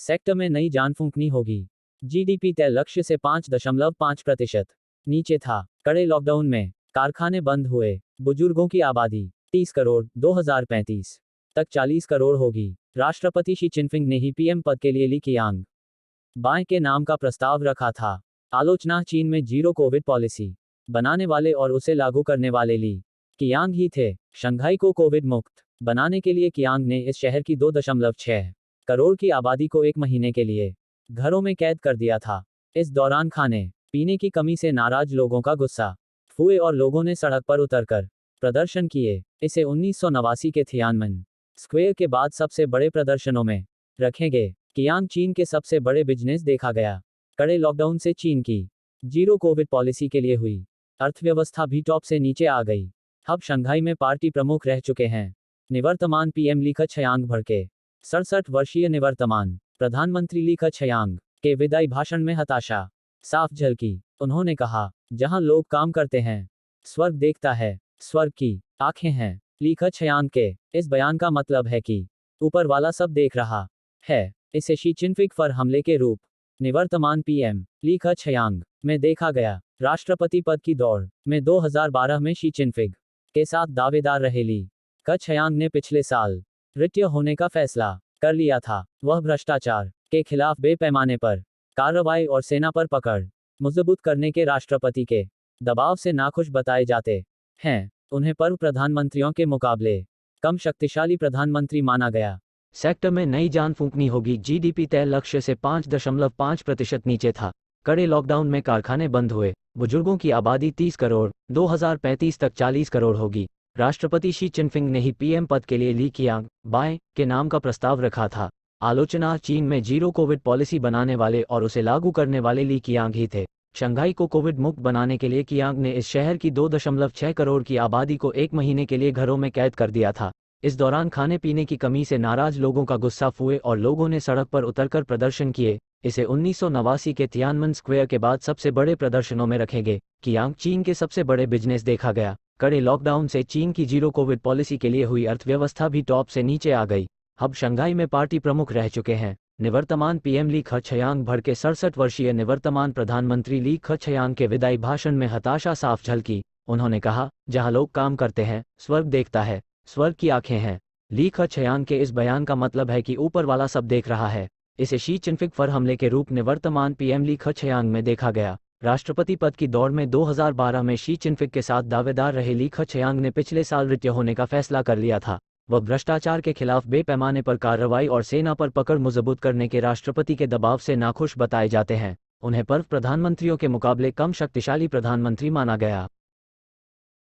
Sector में नई जान फूंकनी होगी। जीडीपी तय लक्ष्य से 5.5% नीचे था। कड़े लॉकडाउन में कारखाने बंद हुए। बुजुर्गों की आबादी 30 करोड़ 2035 तक 40 करोड़ होगी। राष्ट्रपति शी चिनफिंग ने ही पीएम पद के लिए ली कियांग बाय के नाम का प्रस्ताव रखा था। आलोचना चीन में जीरो कोविड पॉलिसी बनाने वाले और उसे लागू करने वाले ली कियांग ही थे। शंघाई को कोविड मुक्त बनाने के लिए कियांग ने इस शहर की 2.6 करोड़ की आबादी को 1 महीने के लिए घरों में कैद कर दिया था। इस दौरान खाने पीने की कमी से नाराज लोगों का गुस्सा फूए और लोगों ने सड़क पर उतरकर प्रदर्शन किए। इसे 1989 के थियानमेन स्क्वेयर के बाद सबसे बड़े प्रदर्शनों में रखे गए। कियांग चीन के सबसे बड़े बिजनेस देखा गया। कड़े लॉकडाउन से चीन की जीरो कोविड पॉलिसी के लिए हुई अर्थव्यवस्था भी टॉप से नीचे आ गई। अब शंघाई में पार्टी प्रमुख रह चुके हैं। निवर्तमान पीएम ली खचियांग भड़के। 67 वर्षीय निवर्तमान प्रधानमंत्री ली खचियांग के विदाई भाषण में हताशा साफ झलकी। उन्होंने कहा, जहां लोग काम करते हैं स्वर्ग देखता है, स्वर्ग की आंखें हैं। ली खचियांग के इस बयान का मतलब है कि ऊपर वाला सब देख रहा है। इसे शी चिनफिंग पर हमले के रूप निवर्तमान पीएम ली खचियांग में देखा गया। राष्ट्रपति पद की दौड़ में 2012 में शी चिनफिंग के साथ दावेदार रहे ली खचियांग ने पिछले साल रिटायर होने का फैसला कर लिया था। वह भ्रष्टाचार के खिलाफ बेपैमाने पर कार्रवाई और सेना पर पकड़ मजबूत करने के राष्ट्रपति के दबाव से नाखुश बताए जाते हैं। उन्हें पूर्व प्रधानमंत्रियों के मुकाबले कम शक्तिशाली प्रधानमंत्री माना गया। सेक्टर में नई जान फूंकनी होगी। जीडीपी तय लक्ष्य से 5.5% नीचे था। कड़े लॉकडाउन में कारखाने बंद हुए। बुजुर्गों की आबादी 30 करोड़ 2035 तक 40 करोड़ होगी। राष्ट्रपति शी चिनफिंग ने ही पीएम पद के लिए ली कियांग बाय के नाम का प्रस्ताव रखा था। आलोचना चीन में जीरो कोविड पॉलिसी बनाने वाले और उसे लागू करने वाले ली कियांग ही थे। शंघाई को कोविड मुक्त बनाने के लिए कियांग ने इस शहर की 2.6 करोड़ की आबादी को 1 महीने के लिए घरों में कैद कर दिया था। इस दौरान खाने पीने की कमी से नाराज लोगों का गुस्सा फूए और लोगों ने सड़क पर उतरकर प्रदर्शन किए। इसे 1989 के थियानमेन स्क्वेयर के बाद सबसे बड़े प्रदर्शनों में रखे गए। कियांग चीन के सबसे बड़े बिजनेस देखा गया। कड़े लॉकडाउन से चीन की जीरो कोविड पॉलिसी के लिए हुई अर्थव्यवस्था भी टॉप से नीचे आ गई। अब शंघाई में पार्टी प्रमुख रह चुके हैं। निवर्तमान पीएम ली खचियांग भड़के। 67 वर्षीय निवर्तमान प्रधानमंत्री ली खचियांग के विदाई भाषण में हताशा साफ झलकी। उन्होंने कहा, जहां लोग काम करते हैं स्वर्ग देखता है, स्वर्ग की आंखें हैं। ली खचियांग के इस बयान का मतलब है कि ऊपर वाला सब देख रहा है। इसे शी चिनफिंग पर हमले के रूप निवर्तमान पीएम ली खचियांग में देखा गया। राष्ट्रपति पद की दौड़ में 2012 में शी चिनफिंग के साथ दावेदार रहे ली खचियांग ने पिछले साल रिटायर होने का फैसला कर लिया था। वह भ्रष्टाचार के खिलाफ बेपैमाने पर कार्रवाई और सेना पर पकड़ मजबूत करने के राष्ट्रपति के दबाव से नाखुश बताए जाते हैं। उन्हें पूर्व प्रधानमंत्रियों के मुकाबले कम शक्तिशाली प्रधानमंत्री माना गया।